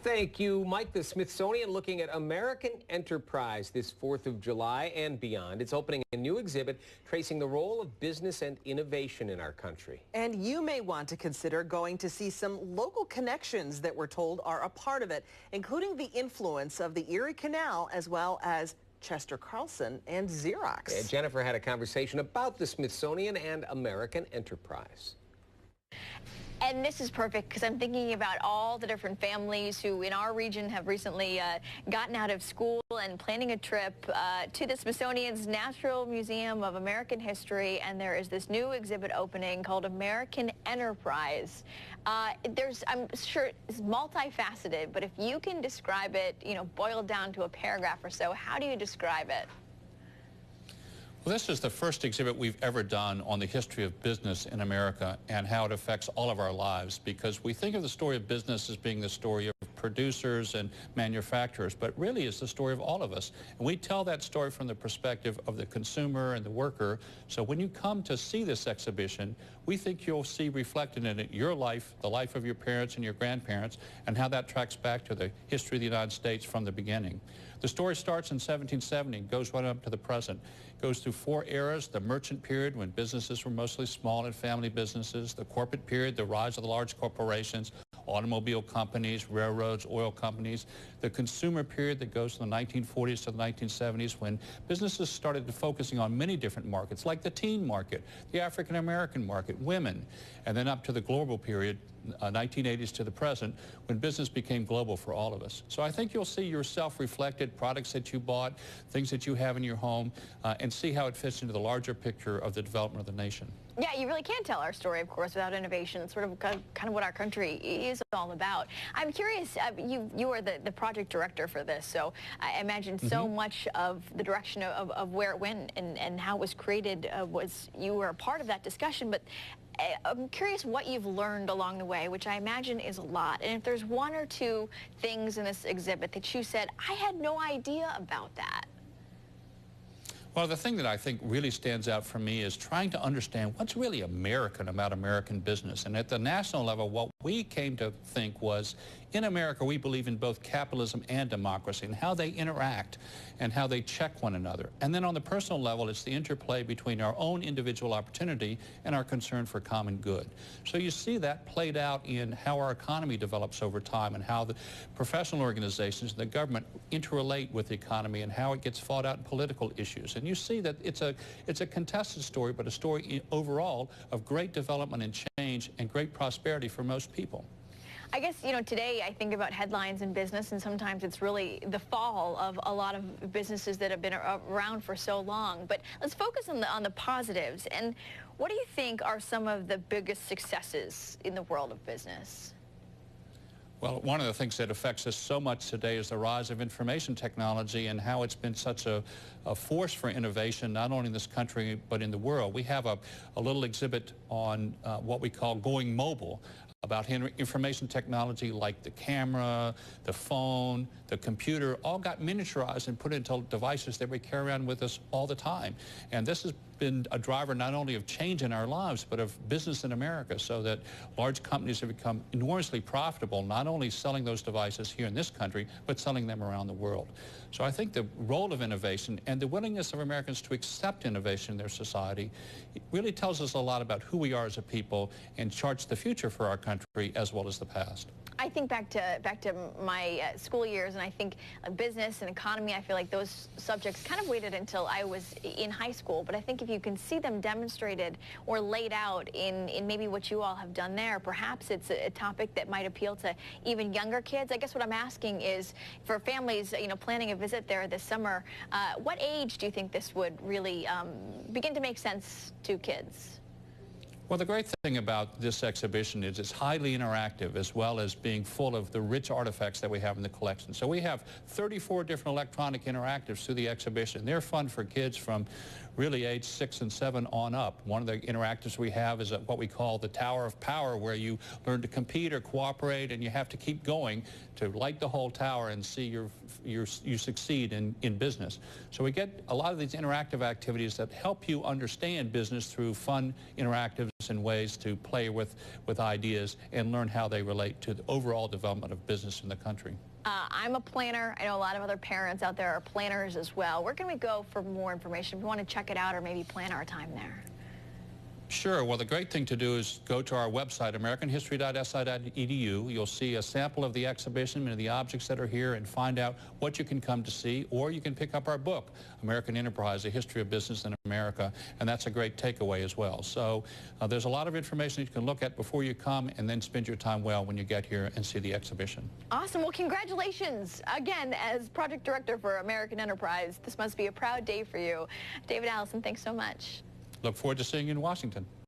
Thank you, Mike. The Smithsonian looking at American enterprise this 4th of July and beyond. It's opening a new exhibit tracing the role of business and innovation in our country. And you may want to consider going to see some local connections that we're told are a part of it, including the influence of the Erie Canal as well as Chester Carlson and Xerox. And Jennifer had a conversation about the Smithsonian and American enterprise. And this is perfect because I'm thinking about all the different families who in our region have recently gotten out of school and planning a trip to the Smithsonian's Natural Museum of American History, and there is this new exhibit opening called American Enterprise. I'm sure it's multifaceted, but if you can describe it, boiled down to a paragraph or so, how do you describe it? Well, this is the first exhibit we've ever done on the history of business in America and how it affects all of our lives, because we think of the story of business as being the story of producers and manufacturers, but really it's the story of all of us. And we tell that story from the perspective of the consumer and the worker. So when you come to see this exhibition, we think you'll see reflected in it your life, the life of your parents and your grandparents, and how that tracks back to the history of the United States from the beginning. The story starts in 1770, goes right up to the present. Goes through 4 eras: the merchant period, when businesses were mostly small and family businesses; the corporate period, the rise of the large corporations, automobile companies, railroads, oil companies; the consumer period that goes from the 1940s to the 1970s, when businesses started focusing on many different markets, like the teen market, the African-American market, women; and then up to the global period, 1980s to the present, when business became global for all of us. So I think you'll see yourself reflected, products that you bought, things that you have in your home, and see how it fits into the larger picture of the development of the nation. Yeah, you really can't tell our story, of course, without innovation. It's sort of kind of what our country is all about. I'm curious, you are the project director for this, so I imagine so much of the direction of where it went and how it was created you were a part of that discussion, but I'm curious what you've learned along the way, which I imagine is a lot. And if there's 1 or 2 things in this exhibit that you said, I had no idea about that. Well, the thing that I think really stands out for me is trying to understand what's really American about American business. And at the national level, what we came to think was, in America, we believe in both capitalism and democracy and how they interact and how they check one another. And then on the personal level, it's the interplay between our own individual opportunity and our concern for common good. So you see that played out in how our economy develops over time and how the professional organizations and the government interrelate with the economy and how it gets fought out in political issues. And you see that it's a contested story, but a story overall of great development and change and great prosperity for most people. I guess, today I think about headlines in business, and sometimes it's really the fall of a lot of businesses that have been around for so long. But let's focus on the positives. And what do you think are some of the biggest successes in the world of business? Well, one of the things that affects us so much today is the rise of information technology and how it's been such a force for innovation, not only in this country, but in the world. We have a little exhibit on what we call going mobile, about information technology like the camera, the phone, the computer, all got miniaturized and put into devices that we carry around with us all the time. And this has been a driver not only of change in our lives, but of business in America, so that large companies have become enormously profitable, not only selling those devices here in this country, but selling them around the world. So I think the role of innovation and the willingness of Americans to accept innovation in their society really tells us a lot about who we are as a people and charts the future for our country as well as the past. I think back to my school years, and I think business and economy, I feel like those subjects kind of waited until I was in high school. But I think if you can see them demonstrated or laid out in maybe what you all have done there, perhaps it's a topic that might appeal to even younger kids. I guess what I'm asking is, for families, planning a visit there this summer, what age do you think this would really begin to make sense to kids? Well, the great thing about this exhibition is it's highly interactive, as well as being full of the rich artifacts that we have in the collection. So we have 34 different electronic interactives through the exhibition. They're fun for kids from really age 6 and 7 on up. One of the interactives we have is what we call the Tower of Power, where you learn to compete or cooperate, and you have to keep going to light the whole tower and see you succeed in business. So we get a lot of these interactive activities that help you understand business through fun interactives in ways to play with ideas and learn how they relate to the overall development of business in the country. I'm a planner. I know a lot of other parents out there are planners as well. Where can we go for more information if we want to check it out or maybe plan our time there? Sure. Well, the great thing to do is go to our website, americanhistory.si.edu. You'll see a sample of the exhibition and the objects that are here and find out what you can come to see, or you can pick up our book, American Enterprise, A History of Business in America, and that's a great takeaway as well. So there's a lot of information you can look at before you come, and then spend your time well when you get here and see the exhibition. Awesome. Well, congratulations again as Project Director for American Enterprise. This must be a proud day for you. David, Allison, thanks so much. Look forward to seeing you in Washington.